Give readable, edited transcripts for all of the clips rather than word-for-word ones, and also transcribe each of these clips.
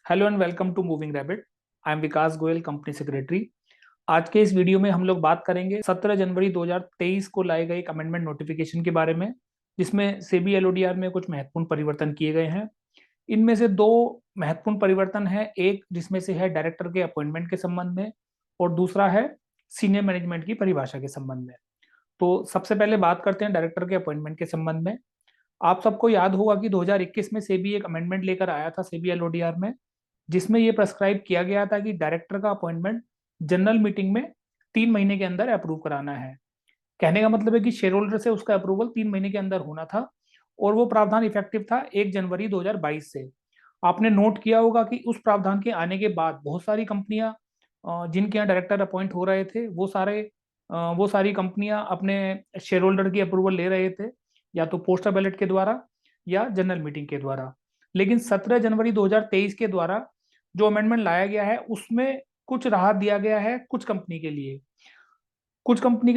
Hello and welcome to Moving Rabbit. I am Vikas Goyal, company secretary. आज के इस video में हम लोग बात करेंगे 17 जनवरी 2023 को लाए गए एक अमेंडमेंट नोटिफिकेशन के बारे में, जिसमें सेबी एलओडीआर में कुछ महत्वपूर्ण परिवर्तन किए गए हैं। इनमें से दो महत्वपूर्ण परिवर्तन है, एक जिसमें से है डायरेक्टर के अपॉइंटमेंट के संबंध में और दूसरा है सीनियर मैनेजमेंट की परिभाषा के संबंध में। तो सबसे पहले बात करते हैं डायरेक्टर के अपॉइंटमेंट के संबंध में। आप सबको याद होगा कि 2021 में सेबी एक अमेंडमेंट लेकर आया था सेबी एलओडीआर में, जिसमें यह प्रेस्क्राइब किया गया था कि डायरेक्टर का अपॉइंटमेंट जनरल मीटिंग में 3 महीने के अंदर अप्रूव कराना है। कहने का मतलब है कि शेयर होल्डर से उसका अप्रूवल 3 महीने के अंदर होना था और वो प्रावधान इफेक्टिव था 1 जनवरी 2022 से। आपने नोट किया होगा कि उस प्रावधान के आने के बाद बहुत सारी कंपनियां जिनके यहाँ डायरेक्टर अपॉइंट हो रहे थे वो सारी कंपनियां अपने शेयर होल्डर की अप्रूवल ले रहे थे, या तो पोस्टल बैलेट के द्वारा या जनरल मीटिंग के द्वारा। लेकिन 17 जनवरी 2023 के द्वारा जो अमेंडमेंट लाया गया है उसमें कुछ राहत दिया गया है कुछ कंपनी के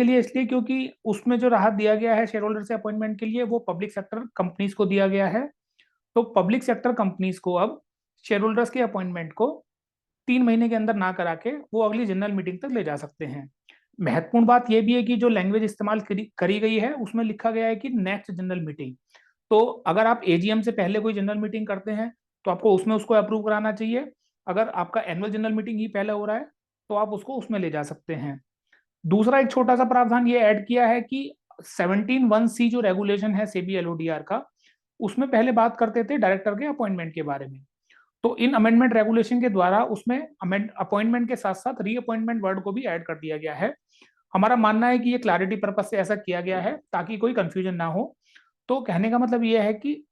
लिए इसलिए क्योंकि उसमें जो राहत दिया गया है शेयर होल्डर से अपॉइंटमेंट के लिए वो पब्लिक सेक्टर कंपनीज को दिया गया है। तो पब्लिक सेक्टर कंपनीज को अब शेयर होल्डर्स के अपॉइंटमेंट को 3 महीने के अंदर ना करा के वो अगली जनरल मीटिंग तक ले जा सकते हैं। महत्वपूर्ण बात यह भी है कि जो लैंग्वेज इस्तेमाल करी गई है उसमें लिखा गया है कि नेक्स्ट जनरल मीटिंग। तो अगर आप एजीएम से पहले कोई जनरल मीटिंग करते हैं तो आपको उसमें उसको अप्रूव कराना चाहिए। अगर आपका एनुअल जनरल मीटिंग ही पहले हो रहा है तो आप उसको उसमें ले जा सकते हैं। दूसरा एक छोटा सा प्रावधान ये ऐड किया है कि 17(1)(c) जो रेगुलेशन है सेबी एलओडीआर का, उसमें पहले बात करते थे डायरेक्टर के अपॉइंटमेंट के बारे में। तो इन अमेंडमेंट रेगुलेशन के द्वारा उसमें अपॉइंटमेंट के साथ साथ रीअपॉइंटमेंट वर्ड को भी ऐड कर दिया गया है। हमारा मानना है कि ये क्लैरिटी पर्पज से ऐसा किया गया है ताकि कोई कंफ्यूजन ना हो। तो कहने का मतलब ये है कि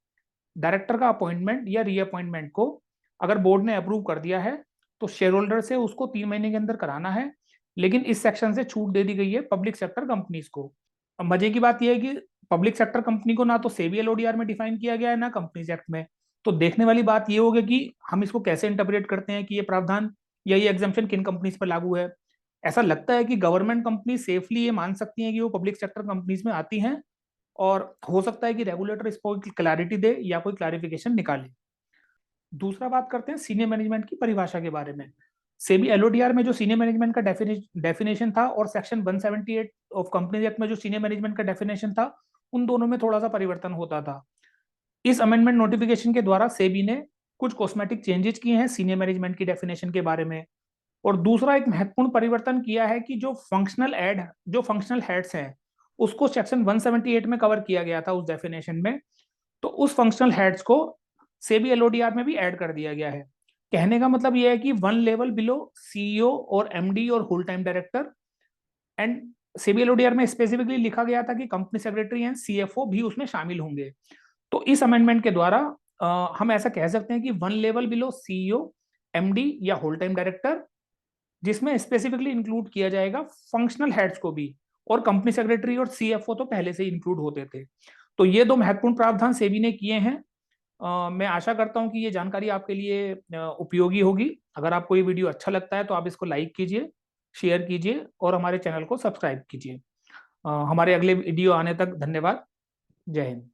डायरेक्टर का अपॉइंटमेंट या रीअपॉइंटमेंट को अगर बोर्ड ने अप्रूव कर दिया है तो शेयर होल्डर से उसको 3 महीने के अंदर कराना है। लेकिन इस सेक्शन से छूट दे दी गई है पब्लिक सेक्टर कंपनीज को। अब मजे की बात यह है कि पब्लिक सेक्टर कंपनी को ना तो सेबी एलओडीआर में डिफाइन किया गया है ना कंपनीज एक्ट में। तो देखने वाली बात ये होगी कि हम इसको कैसे इंटरप्रेट करते हैं कि ये प्रावधान या ये एग्जाम्पशन किन कंपनीज पर लागू है। ऐसा लगता है कि गवर्नमेंट कंपनी सेफली ये मान सकती हैं कि वो पब्लिक सेक्टर कंपनीज में आती हैं, और हो सकता है कि रेगुलेटर इस पर क्लैरिटी दे या कोई क्लैरिफिकेशन निकाले। दूसरा बात करते हैं सीनियर मैनेजमेंट की परिभाषा के बारे में। सेबी एलओडीआर में जो सीनियर मैनेजमेंट का डेफिनेशन था और सेक्शन 178 ऑफ कंपनीज एक्ट में जो सीनियर मैनेजमेंट का डेफिनेशन था, उन दोनों में थोड़ा सा परिवर्तन होता था। इस अमेंडमेंट नोटिफिकेशन के द्वारा सेबी ने कुछ कॉस्मेटिक चेंजेस किए हैं सीनियर मैनेजमेंट की डेफिनेशन के बारे में। और दूसरा एक महत्वपूर्ण परिवर्तन किया है कि जो फंक्शनल हेड्स हैं उसको सेक्शन 178 में कवर किया गया था उस डेफिनेशन में। तो उस फंक्शनल हेड्स को सेबी एलओडीआर में भी ऐड कर दिया गया है। कहने का मतलब यह है कि 1 लेवल बिलो सीईओ और एमडी और whole time director, and SEBI LODR में स्पेसिफिकली लिखा गया था कि कंपनी सेक्रेटरी एंड सीएफओ भी उसमें शामिल होंगे। तो इस अमेंडमेंट के द्वारा हम ऐसा कह सकते हैं कि 1 लेवल बिलो सीईओ, एमडी या होल टाइम डायरेक्टर, जिसमें स्पेसिफिकली इंक्लूड किया जाएगा फंक्शनल हेड्स को भी। और कंपनी सेक्रेटरी और सीएफओ तो पहले से ही इंक्लूड होते थे। तो ये दो महत्वपूर्ण प्रावधान सेबी ने किए हैं। मैं आशा करता हूं कि ये जानकारी आपके लिए उपयोगी होगी। अगर आपको ये वीडियो अच्छा लगता है तो आप इसको लाइक कीजिए, शेयर कीजिए और हमारे चैनल को सब्सक्राइब कीजिए। हमारे अगले वीडियो आने तक धन्यवाद। जय हिंद।